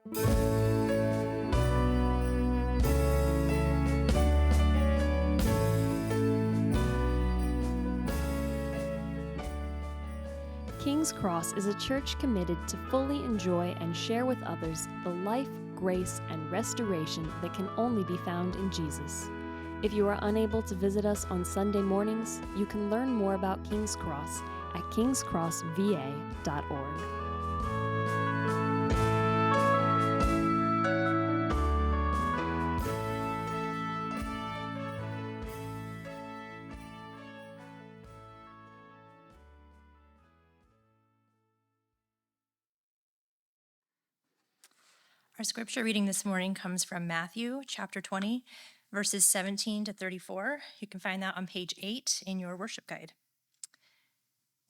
King's Cross is a church committed to fully enjoy and share with others the life, grace, and restoration that can only be found in Jesus. If you are unable to visit us on Sunday mornings, you can learn more about King's Cross at kingscrossva.org. Our scripture reading this morning comes from Matthew chapter 20, verses 17 to 34. You can find that on page 8 in your worship guide.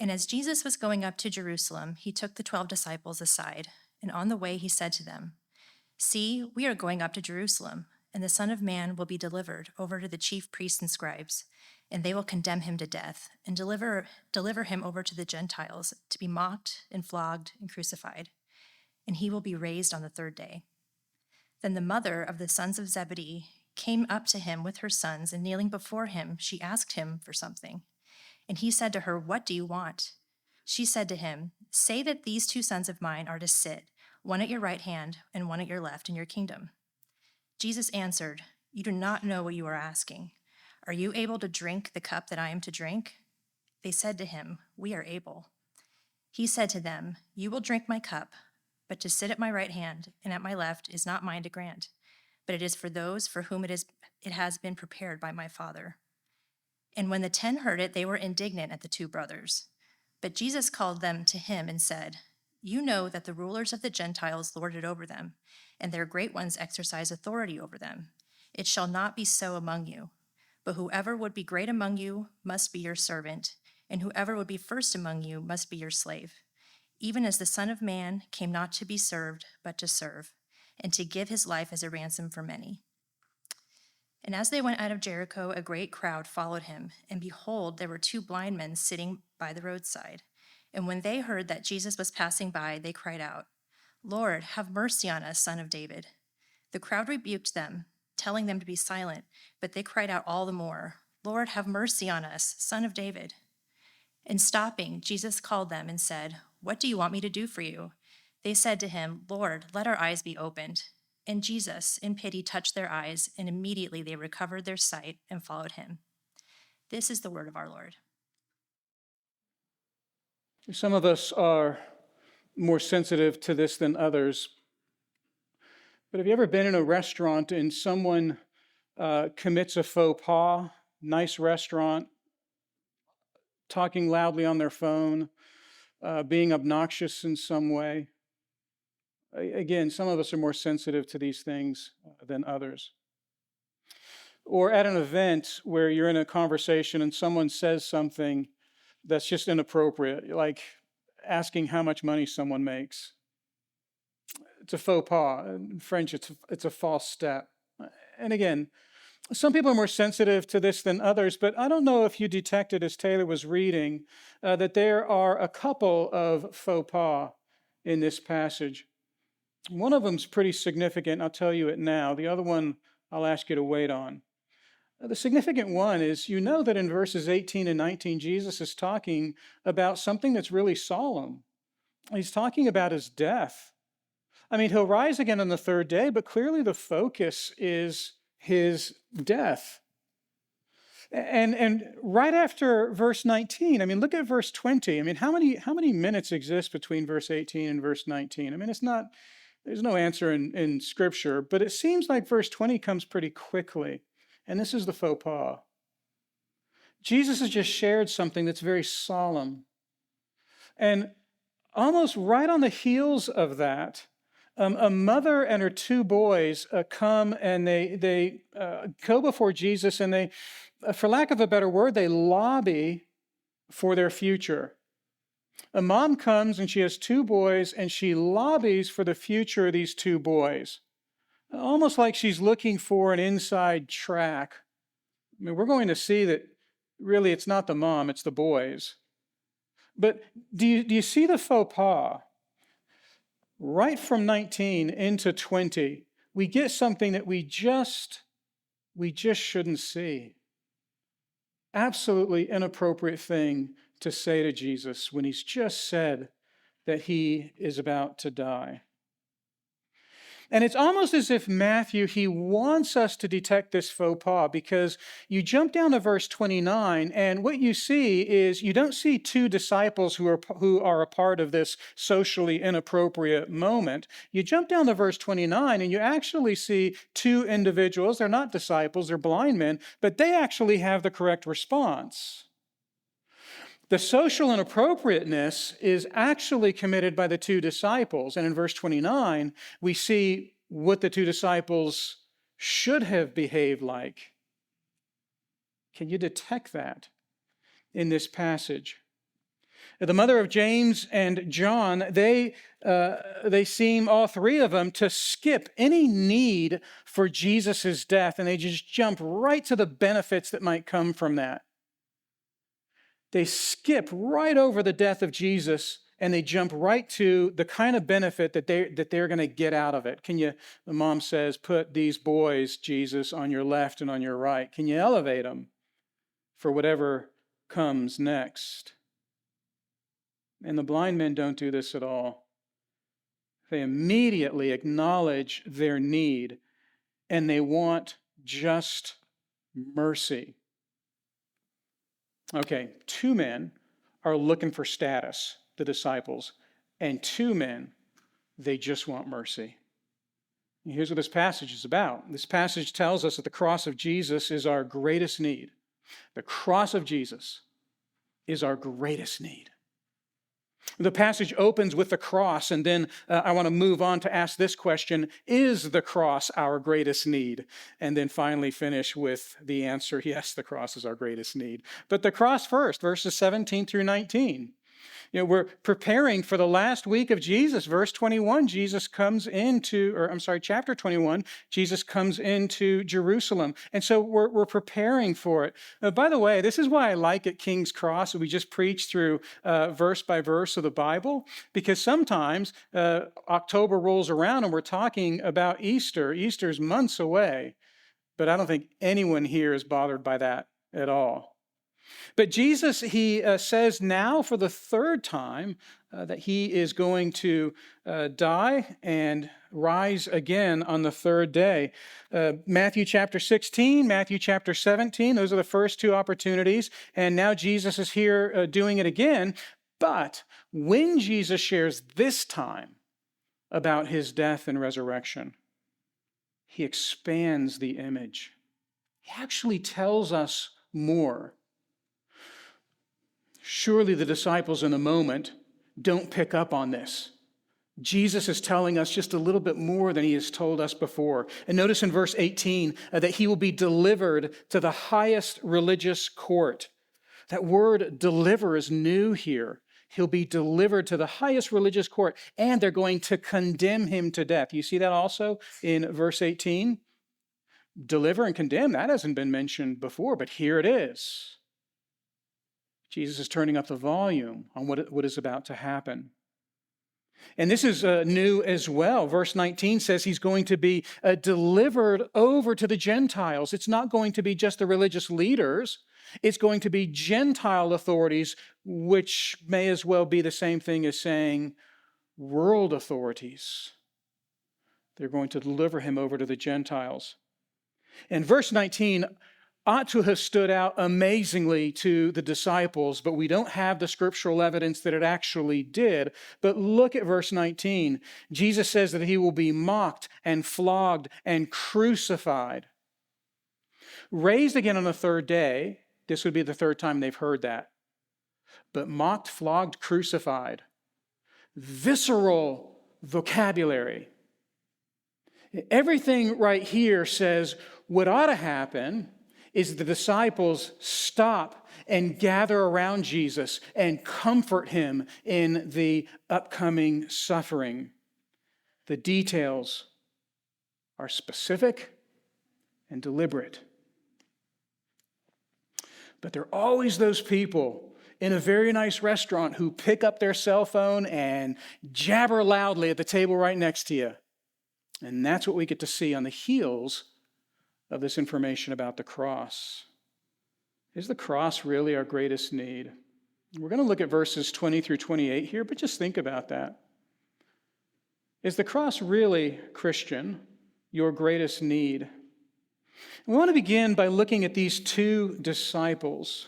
And as Jesus was going up to Jerusalem, he took the 12 disciples aside, and on the way he said to them, "See, we are going up to Jerusalem, and the Son of Man will be delivered over to the chief priests and scribes, and they will condemn him to death and deliver him over to the Gentiles to be mocked and flogged and crucified. And he will be raised on the third day." Then the mother of the sons of Zebedee came up to him with her sons, and kneeling before him, she asked him for something. And he said to her, "What do you want?" She said to him, "Say that these 2 sons of mine are to sit, one at your right hand and one at your left in your kingdom." Jesus answered, "You do not know what you are asking. Are you able to drink the cup that I am to drink?" They said to him, "We are able." He said to them, "You will drink my cup, but to sit at my right hand and at my left is not mine to grant, but it is for those for whom it has been prepared by my Father." And when the 10 heard it, they were indignant at the 2 brothers. But Jesus called them to him and said, "You know that the rulers of the Gentiles lord it over them, and their great ones exercise authority over them. It shall not be so among you. But whoever would be great among you must be your servant, and whoever would be first among you must be your slave. Even as the Son of Man came not to be served, but to serve, and to give his life as a ransom for many." And as they went out of Jericho, a great crowd followed him, and behold, there were 2 blind men sitting by the roadside. And when they heard that Jesus was passing by, they cried out, "Lord, have mercy on us, Son of David." The crowd rebuked them, telling them to be silent, but they cried out all the more, "Lord, have mercy on us, Son of David." And stopping, Jesus called them and said, "What do you want me to do for you?" They said to him, "Lord, let our eyes be opened." And Jesus, in pity, touched their eyes, and immediately they recovered their sight and followed him. This is the word of our Lord. Some of us are more sensitive to this than others. But have you ever been in a restaurant and someone commits a faux pas, nice restaurant, talking loudly on their phone, being obnoxious in some way? Again, some of us are more sensitive to these things than others. Or at an event where you're in a conversation and someone says something that's just inappropriate, like asking how much money someone makes. It's a faux pas. In French, it's a false step. And again, some people are more sensitive to this than others, but I don't know if you detected as Taylor was reading that there are a couple of faux pas in this passage. One of them's pretty significant. I'll tell you it now. The other one I'll ask you to wait on. The significant one is, you know that in verses 18 and 19, Jesus is talking about something that's really solemn. He's talking about his death. I mean, he'll rise again on the third day, but clearly the focus is his death. And right after verse 19, I mean, look at verse 20. I mean, how many minutes exist between verse 18 and verse 19? I mean, there's no answer in Scripture, but it seems like verse 20 comes pretty quickly. And this is the faux pas. Jesus has just shared something that's very solemn. And almost right on the heels of that, a mother and her 2 boys come and they go before Jesus, and they, for lack of a better word, they lobby for their future. A mom comes and she has 2 boys, and she lobbies for the future of these 2 boys. Almost like she's looking for an inside track. I mean, we're going to see that really it's not the mom, it's the boys. But do you see the faux pas? right from 19 into 20, we get something that we just shouldn't see. Absolutely inappropriate thing to say to Jesus when he's just said that he is about to die. And it's almost as if Matthew, he wants us to detect this faux pas, because you jump down to verse 29, and what you see is you don't see two disciples who are a part of this socially inappropriate moment. You jump down to verse 29, and you actually see two individuals. They're not disciples, they're blind men, but they actually have the correct response. The social inappropriateness is actually committed by the two disciples. And in verse 29, we see what the two disciples should have behaved like. Can you detect that in this passage? The mother of James and John, they seem, all three of them, to skip any need for Jesus' death, and they just jump right to the benefits that might come from that. They skip right over the death of Jesus, and they jump right to the kind of benefit that they're going to get out of it. The mom says, put these boys, Jesus, on your left and on your right. Can you elevate them for whatever comes next? And the blind men don't do this at all. They immediately acknowledge their need, and they want just mercy. Okay, two men are looking for status, the disciples, and two men, they just want mercy. And here's what this passage is about. This passage tells us that the cross of Jesus is our greatest need. The cross of Jesus is our greatest need. The passage opens with the cross, and then I want to move on to ask this question: is the cross our greatest need? And then finally finish with the answer: yes, the cross is our greatest need. But the cross first, verses 17 through 19. We're preparing for the last week of Jesus. Verse 21, chapter 21, Jesus comes into Jerusalem. And so we're preparing for it. By the way, this is why I like at King's Cross, we just preach through verse by verse of the Bible, because sometimes October rolls around and we're talking about Easter. Easter's months away, but I don't think anyone here is bothered by that at all. But Jesus, he says now for the third time that he is going to die and rise again on the third day. Matthew chapter 16, Matthew chapter 17, those are the first two opportunities. And now Jesus is here doing it again. But when Jesus shares this time about his death and resurrection, he expands the image. He actually tells us more. Surely the disciples in a moment don't pick up on this. Jesus is telling us just a little bit more than he has told us before. And notice in verse 18 that he will be delivered to the highest religious court. That word deliver is new here. He'll be delivered to the highest religious court, and they're going to condemn him to death. You see that also in verse 18? Deliver and condemn, that hasn't been mentioned before, but here it is. Jesus is turning up the volume on what is about to happen. And this is new as well. Verse 19 says he's going to be delivered over to the Gentiles. It's not going to be just the religious leaders. It's going to be Gentile authorities, which may as well be the same thing as saying world authorities. They're going to deliver him over to the Gentiles. And verse 19 ought to have stood out amazingly to the disciples, but we don't have the scriptural evidence that it actually did. But look at verse 19. Jesus says that he will be mocked and flogged and crucified. Raised again on the third day, this would be the third time they've heard that. But mocked, flogged, crucified. Visceral vocabulary. Everything right here says what ought to happen is the disciples stop and gather around Jesus and comfort him in the upcoming suffering. The details are specific and deliberate. But there are always those people in a very nice restaurant who pick up their cell phone and jabber loudly at the table right next to you. And that's what we get to see on the heels of this information about the cross. Is the cross really our greatest need? We're going to look at verses 20 through 28 here, but just think about that. Is the cross really, Christian, your greatest need? We want to begin by looking at these two disciples.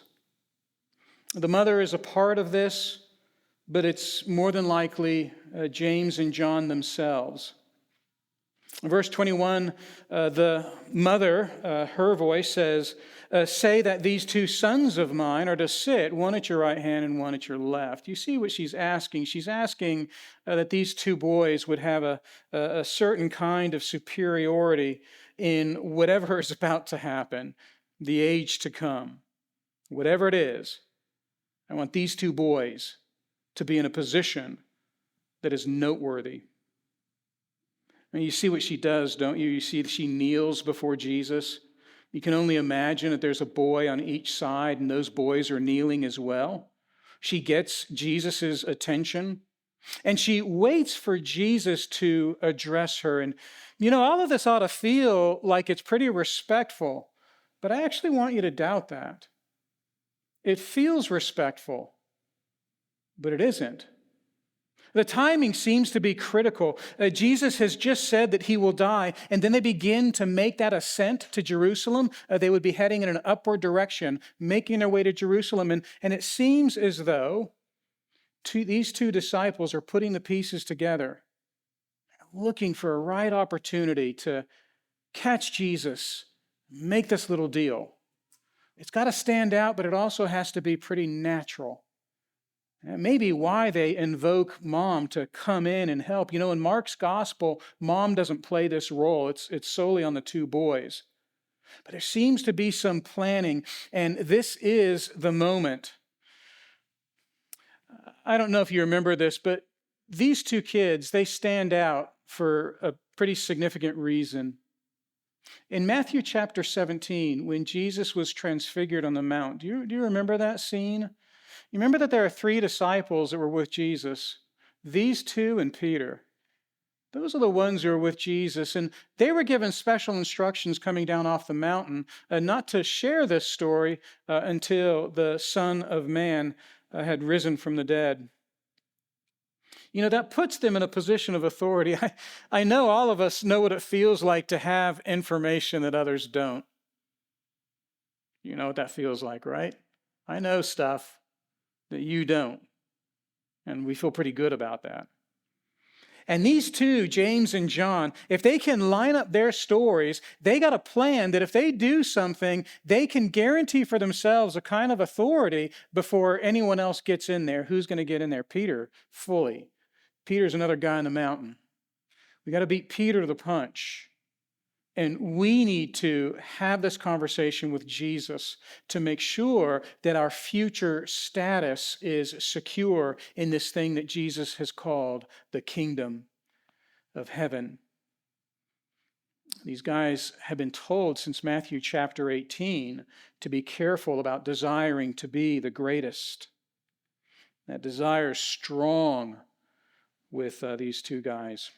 The mother is a part of this, but it's more than likely James and John themselves. In verse 21, the mother, her voice says, say that these two sons of mine are to sit, one at your right hand and one at your left. You see what she's asking? She's asking that these two boys would have a certain kind of superiority in whatever is about to happen, the age to come. Whatever it is, I want these two boys to be in a position that is noteworthy. And you see what she does, don't you? You see she kneels before Jesus. You can only imagine that there's a boy on each side, and those boys are kneeling as well. She gets Jesus' attention, and she waits for Jesus to address her. And, all of this ought to feel like it's pretty respectful, but I actually want you to doubt that. It feels respectful, but it isn't. The timing seems to be critical. Jesus has just said that he will die, and then they begin to make that ascent to Jerusalem. They would be heading in an upward direction, making their way to Jerusalem. And it seems as though these two disciples are putting the pieces together, looking for a right opportunity to catch Jesus, make this little deal. It's got to stand out, but it also has to be pretty natural. That may be why they invoke mom to come in and help. In Mark's gospel, mom doesn't play this role. It's solely on the two boys. But there seems to be some planning, and this is the moment. I don't know if you remember this, but these two kids, they stand out for a pretty significant reason. In Matthew chapter 17, when Jesus was transfigured on the mount, do you remember that scene? You remember that there are three disciples that were with Jesus, these two and Peter. Those are the ones who are with Jesus, and they were given special instructions coming down off the mountain not to share this story until the Son of Man had risen from the dead. That puts them in a position of authority. I know all of us know what it feels like to have information that others don't. You know what that feels like, right? I know stuff that you don't. And we feel pretty good about that. And these two, James and John, if they can line up their stories, they got a plan that if they do something, they can guarantee for themselves a kind of authority before anyone else gets in there. Who's going to get in there? Peter, fully. Peter's another guy on the mountain. We got to beat Peter to the punch. And we need to have this conversation with Jesus to make sure that our future status is secure in this thing that Jesus has called the kingdom of heaven. These guys have been told since Matthew chapter 18 to be careful about desiring to be the greatest. That desire is strong with these two guys.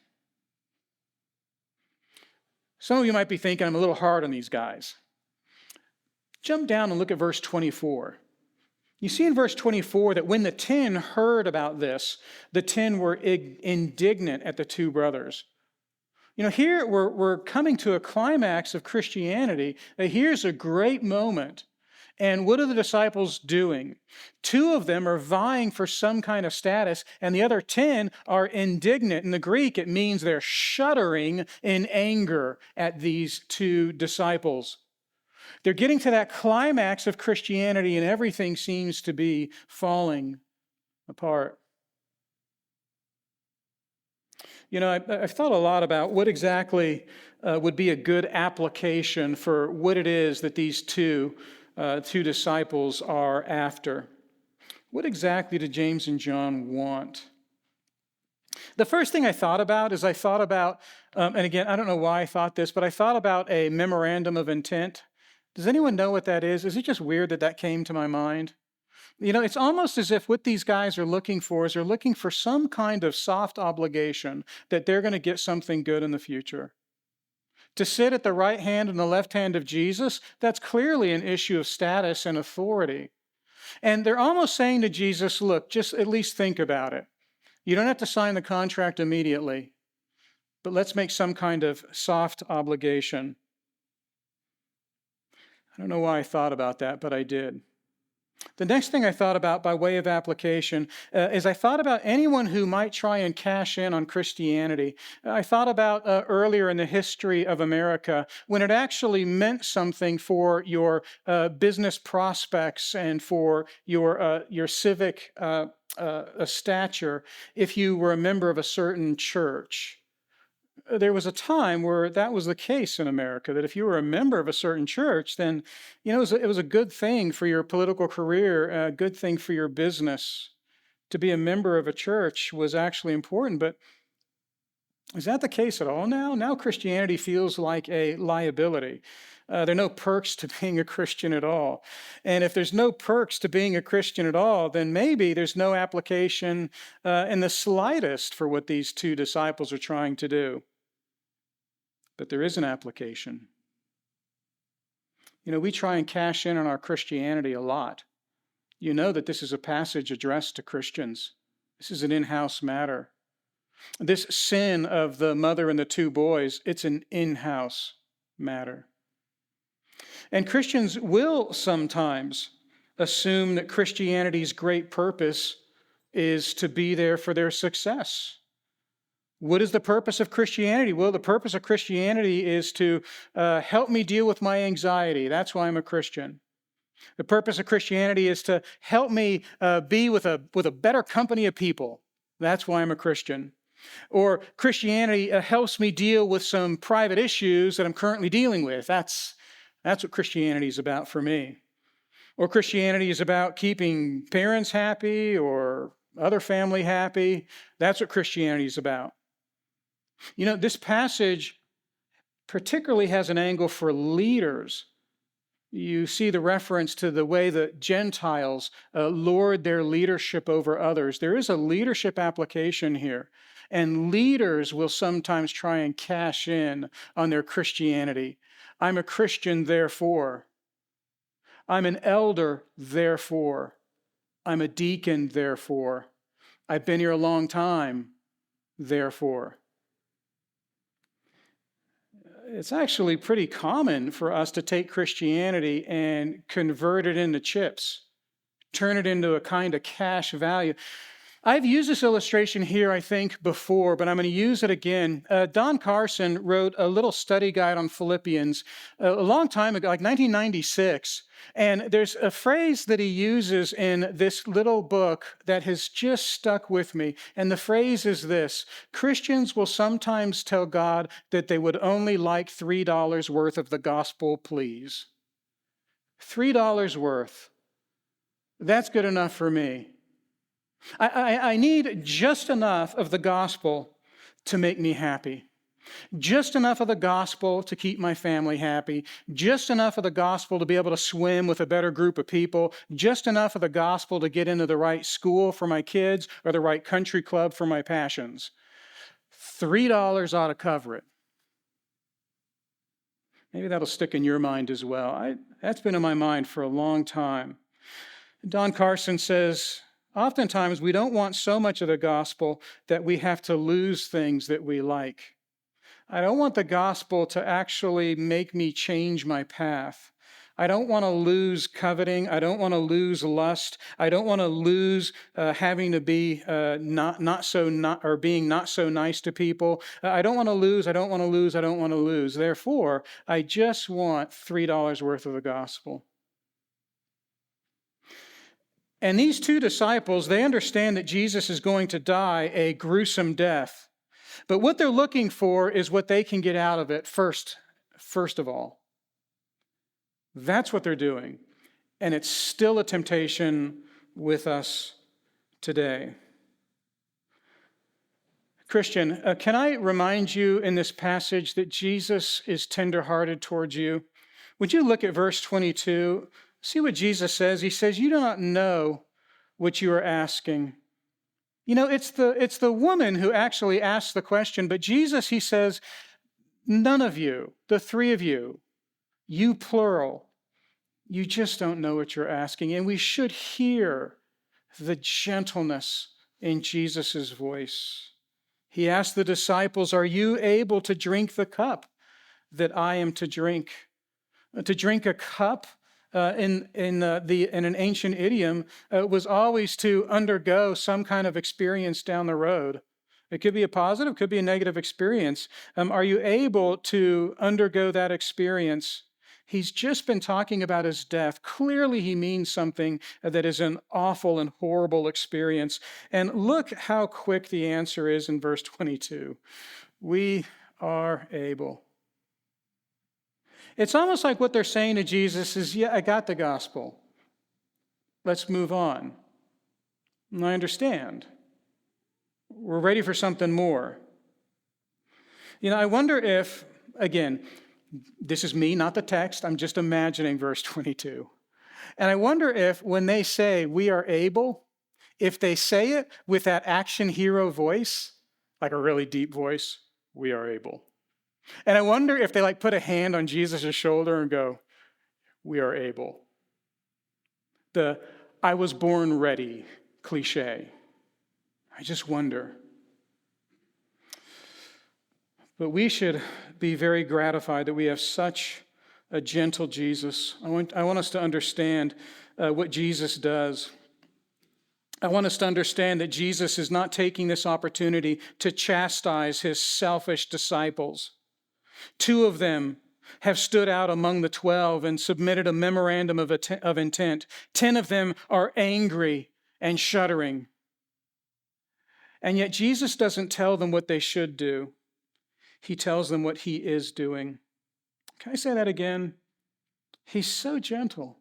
Some of you might be thinking I'm a little hard on these guys. Jump down and look at verse 24. You see in verse 24 that when the 10 heard about this, the 10 were indignant at the two brothers. Here we're coming to a climax of Christianity. Here's a great moment. And what are the disciples doing? 2 of them are vying for some kind of status, and the other 10 are indignant. In the Greek, it means they're shuddering in anger at these 2 disciples. They're getting to that climax of Christianity, and everything seems to be falling apart. I've thought a lot about what exactly would be a good application for what it is that these two disciples are after. What exactly did James and John want? The first thing I thought about is and again, I don't know why I thought this, but I thought about a memorandum of intent. Does anyone know what that is? Is it just weird that came to my mind? You know, it's almost as if what these guys are looking for is they're looking for some kind of soft obligation that they're going to get something good in the future. To sit at the right hand and the left hand of Jesus, that's clearly an issue of status and authority. And they're almost saying to Jesus, look, just at least think about it. You don't have to sign the contract immediately, but let's make some kind of soft obligation. I don't know why I thought about that, but I did. The next thing I thought about by way of application is I thought about anyone who might try and cash in on Christianity. I thought about earlier in the history of America when it actually meant something for your business prospects and for your civic stature if you were a member of a certain church. There was a time where that was the case in America, that if you were a member of a certain church, then, you know, it was a good thing for your political career, a good thing for your business. To be a member of a church was actually important, but is that the case at all now? Now Christianity feels like a liability. There are no perks to being a Christian at all. And if there's no perks to being a Christian at all, then maybe there's no application in the slightest for what these two disciples are trying to do. But there is an application. You know, we try and cash in on our Christianity a lot. You know that this is a passage addressed to Christians. This is an in-house matter. This sin of the mother and the two boys, it's an in-house matter. And Christians will sometimes assume that Christianity's great purpose is to be there for their success. What is the purpose of Christianity? Well, the purpose of Christianity is to help me deal with my anxiety. That's why I'm a Christian. The purpose of Christianity is to help me be with a better company of people. That's why I'm a Christian. Or Christianity helps me deal with some private issues that I'm currently dealing with. That's what Christianity is about for me. Or Christianity is about keeping parents happy or other family happy. That's what Christianity is about. You know, this passage particularly has an angle for leaders. You see the reference to the way that Gentiles lord their leadership over others. There is a leadership application here. And leaders will sometimes try and cash in on their Christianity. I'm a Christian, therefore. I'm an elder, therefore. I'm a deacon, therefore. I've been here a long time, therefore. It's actually pretty common for us to take Christianity and convert it into chips, turn it into a kind of cash value. I've used this illustration here, I think, before, but I'm going to use it again. Don Carson wrote a little study guide on Philippians a long time ago, like 1996. And there's a phrase that he uses in this little book that has just stuck with me. And the phrase is this: Christians will sometimes tell God that they would only like $3 worth of the gospel, please. $3 worth. That's good enough for me. I need just enough of the gospel to make me happy. Just enough of the gospel to keep my family happy. Just enough of the gospel to be able to swim with a better group of people. Just enough of the gospel to get into the right school for my kids or the right country club for my passions. $3 ought to cover it. Maybe that'll stick in your mind as well. That's been in my mind for a long time. Don Carson says, oftentimes, we don't want so much of the gospel that we have to lose things that we like. I don't want the gospel to actually make me change my path. I don't want to lose coveting. I don't want to lose lust. I don't want to lose having to be not so nice to people. I don't want to lose. I don't want to lose. I don't want to lose. Therefore, I just want $3 worth of the gospel. And these two disciples, they understand that Jesus is going to die a gruesome death. But what they're looking for is what they can get out of it first of all. That's what they're doing. And it's still a temptation with us today. Christian, can I remind you in this passage that Jesus is tenderhearted towards you? Would you look at verse 22? See what Jesus says. He says, you do not know what you are asking. You know, it's the woman who actually asks the question, but Jesus, he says, none of you, the three of you plural, you just don't know what you're asking. And we should hear the gentleness in Jesus' voice. He asked the disciples, are you able to drink the cup that I am to drink? To drink a cup in an ancient idiom was always to undergo some kind of experience down the road. It could be a positive, could be a negative experience. Are you able to undergo that experience? He's just been talking about his death. Clearly, he means something that is an awful and horrible experience. And look how quick the answer is in verse 22. We are able. It's almost like what they're saying to Jesus is, yeah, I got the gospel. Let's move on. And I understand. We're ready for something more. You know, I wonder if, again, this is me, not the text. I'm just imagining verse 22. And I wonder if when they say we are able, if they say it with that action hero voice, like a really deep voice, we are able. And I wonder if they put a hand on Jesus' shoulder and go, we are able. The I was born ready cliche. I just wonder. But we should be very gratified that we have such a gentle Jesus. I want us to understand what Jesus does. I want us to understand that Jesus is not taking this opportunity to chastise his selfish disciples. 2 of them have stood out among the 12 and submitted a memorandum of intent. 10 of them are angry and shuddering. And yet Jesus doesn't tell them what they should do. He tells them what he is doing. Can I say that again? He's so gentle.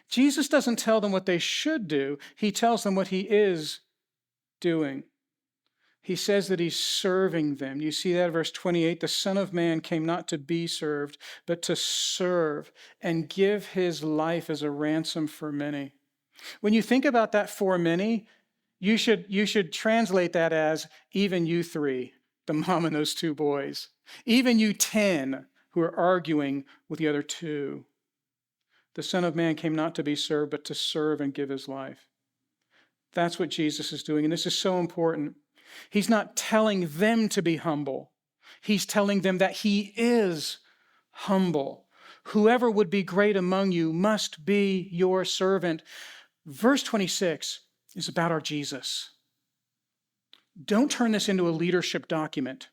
Jesus doesn't tell them what they should do. He tells them what he is doing. He says that he's serving them. You see that in verse 28, the Son of Man came not to be served, but to serve and give his life as a ransom for many. When you think about that for many, you should translate that as even you 3, the mom and those 2 boys, even you 10 who are arguing with the other 2. The Son of Man came not to be served, but to serve and give his life. That's what Jesus is doing, and this is so important. He's not telling them to be humble. He's telling them that he is humble. Whoever would be great among you must be your servant. Verse 26 is about our Jesus. Don't turn this into a leadership document.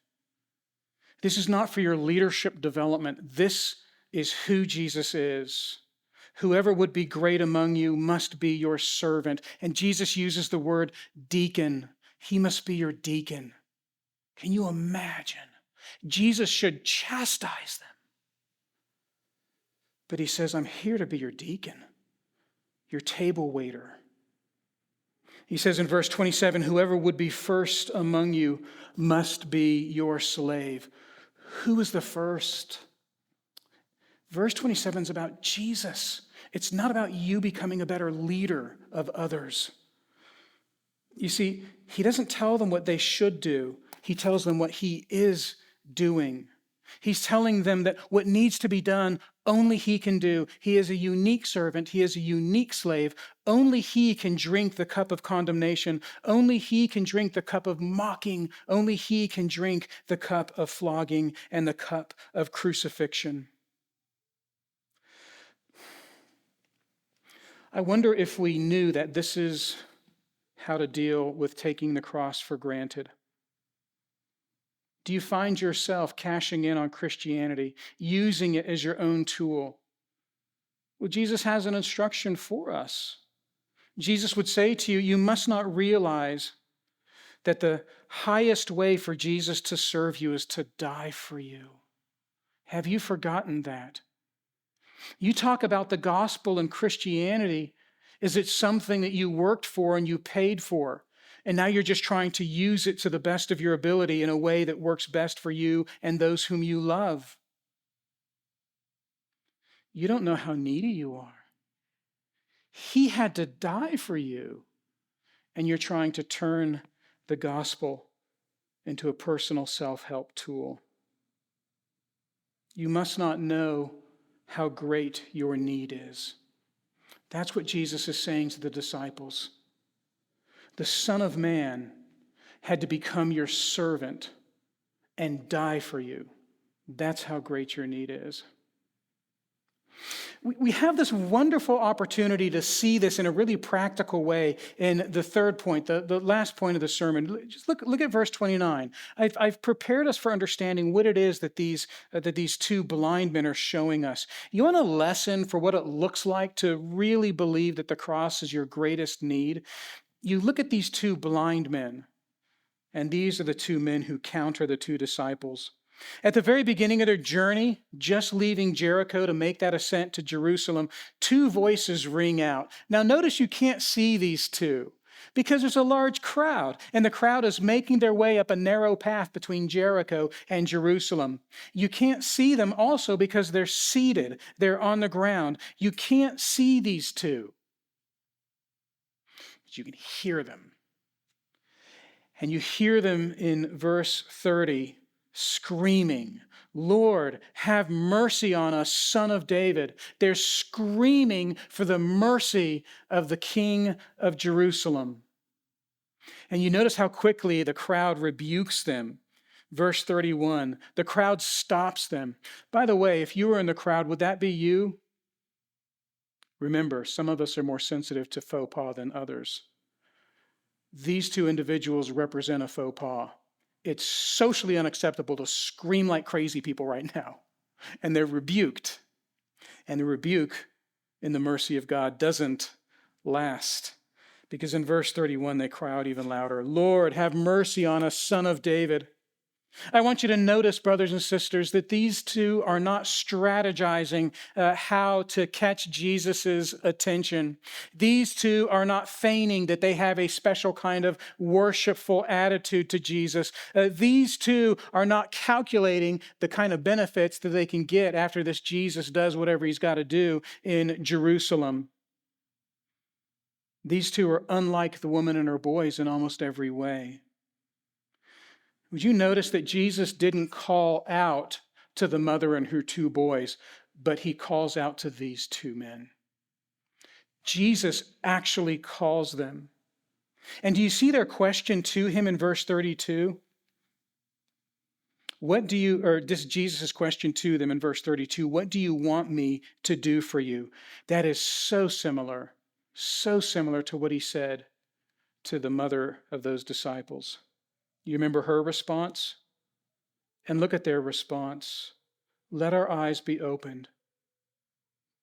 This is not for your leadership development. This is who Jesus is. Whoever would be great among you must be your servant. And Jesus uses the word deacon. He must be your deacon. Can you imagine? Jesus should chastise them. But he says, I'm here to be your deacon, your table waiter. He says in verse 27, whoever would be first among you must be your slave. Who is the first? Verse 27 is about Jesus. It's not about you becoming a better leader of others. You see, he doesn't tell them what they should do. He tells them what he is doing. He's telling them that what needs to be done, only he can do. He is a unique servant. He is a unique slave. Only he can drink the cup of condemnation. Only he can drink the cup of mocking. Only he can drink the cup of flogging and the cup of crucifixion. I wonder if we knew that this is how to deal with taking the cross for granted. Do you find yourself cashing in on Christianity, using it as your own tool? Well, Jesus has an instruction for us. Jesus would say to you, you must not realize that the highest way for Jesus to serve you is to die for you. Have you forgotten that? You talk about the gospel and Christianity. Is it something that you worked for and you paid for? And now you're just trying to use it to the best of your ability in a way that works best for you and those whom you love. You don't know how needy you are. He had to die for you. and you're trying to turn the gospel into a personal self-help tool. You must not know how great your need is. That's what Jesus is saying to the disciples. The Son of Man had to become your servant and die for you. That's how great your need is. We have this wonderful opportunity to see this in a really practical way in the third point, the last point of the sermon. Just look at verse 29. I've prepared us for understanding what it is that these two blind men are showing us. You want a lesson for what it looks like to really believe that the cross is your greatest need? You look at these two blind men, and these are the two men who counter the two disciples. At the very beginning of their journey, just leaving Jericho to make that ascent to Jerusalem, two voices ring out. Now notice you can't see these two because there's a large crowd, and the crowd is making their way up a narrow path between Jericho and Jerusalem. You can't see them also because they're seated. They're on the ground. You can't see these two, but you can hear them. And you hear them in verse 30. Screaming, "Lord, have mercy on us, Son of David." They're screaming for the mercy of the King of Jerusalem. And you notice how quickly the crowd rebukes them. Verse 31, the crowd stops them. By the way, if you were in the crowd, would that be you? Remember, some of us are more sensitive to faux pas than others. These two individuals represent a faux pas. It's socially unacceptable to scream like crazy people right now. And they're rebuked. And the rebuke in the mercy of God doesn't last. Because in verse 31, they cry out even louder, "Lord, have mercy on us, Son of David." I want you to notice, brothers and sisters, that these two are not strategizing how to catch Jesus's attention. These two are not feigning that they have a special kind of worshipful attitude to Jesus. These two are not calculating the kind of benefits that they can get after this Jesus does whatever he's got to do in Jerusalem. These two are unlike the woman and her boys in almost every way. Would you notice that Jesus didn't call out to the mother and her two boys, but he calls out to these two men? Jesus actually calls them. And do you see their question to him in verse 32? This Jesus' question to them in verse 32, "What do you want me to do for you?" That is so similar to what he said to the mother of those disciples. You remember her response? And look at their response. "Let our eyes be opened."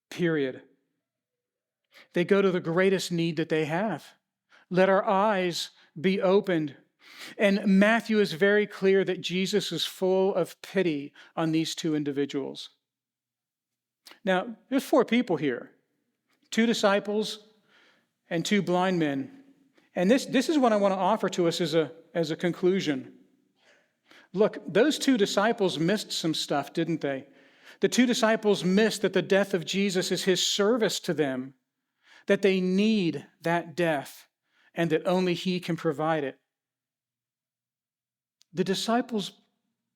Period. They go to the greatest need that they have. Let our eyes be opened. And Matthew is very clear that Jesus is full of pity on these two individuals. Now, there's four people here. Two disciples and two blind men. And this is what I want to offer to us as a conclusion. Look, those two disciples missed some stuff, didn't they? The two disciples missed that the death of Jesus is his service to them, that they need that death, and that only he can provide it. The disciples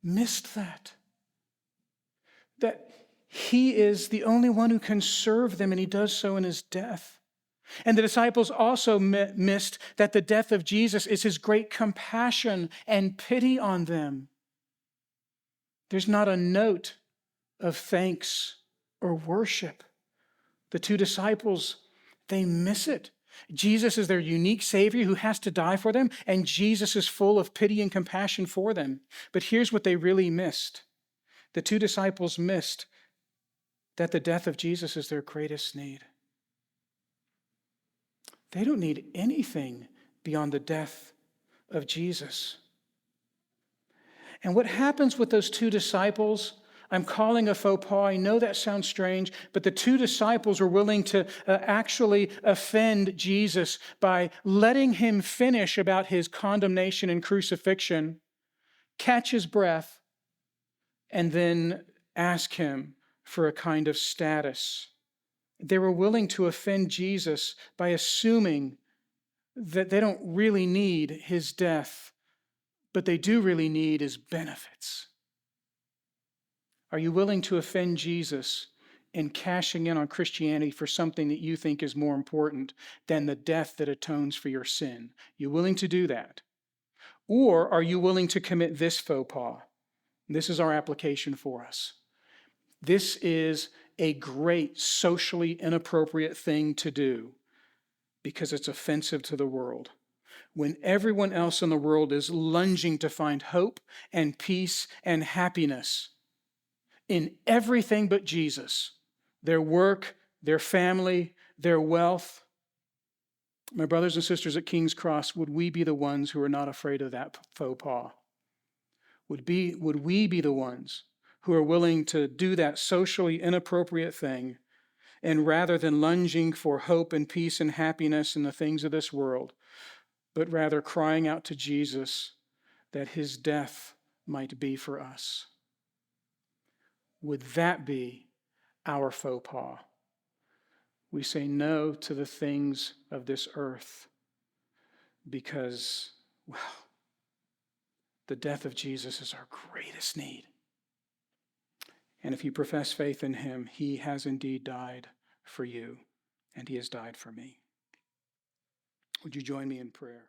missed that he is the only one who can serve them, and he does so in his death. And the disciples also missed that the death of Jesus is his great compassion and pity on them. There's not a note of thanks or worship. The two disciples, they miss it. Jesus is their unique Savior who has to die for them, and Jesus is full of pity and compassion for them. But here's what they really missed. The two disciples missed that the death of Jesus is their greatest need. They don't need anything beyond the death of Jesus. And what happens with those two disciples, I'm calling a faux pas. I know that sounds strange, but the two disciples were willing to actually offend Jesus by letting him finish about his condemnation and crucifixion, catch his breath, and then ask him for a kind of status. They were willing to offend Jesus by assuming that they don't really need his death, but they do really need his benefits? Are you willing to offend Jesus in cashing in on Christianity for something that you think is more important than the death that atones for your sin? You willing to do that? Or are you willing to commit this faux pas? This is our application for us. This is a great socially inappropriate thing to do because it's offensive to the world. When everyone else in the world is lunging to find hope and peace and happiness in everything but Jesus, their work, their family, their wealth. My brothers and sisters at King's Cross, would we be the ones who are not afraid of that faux pas? Would we be the ones who are willing to do that socially inappropriate thing, and rather than lunging for hope and peace and happiness in the things of this world, but rather crying out to Jesus that his death might be for us? Would that be our faux pas? We say no to the things of this earth because, well, the death of Jesus is our greatest need. And if you profess faith in him, he has indeed died for you, and he has died for me. Would you join me in prayer?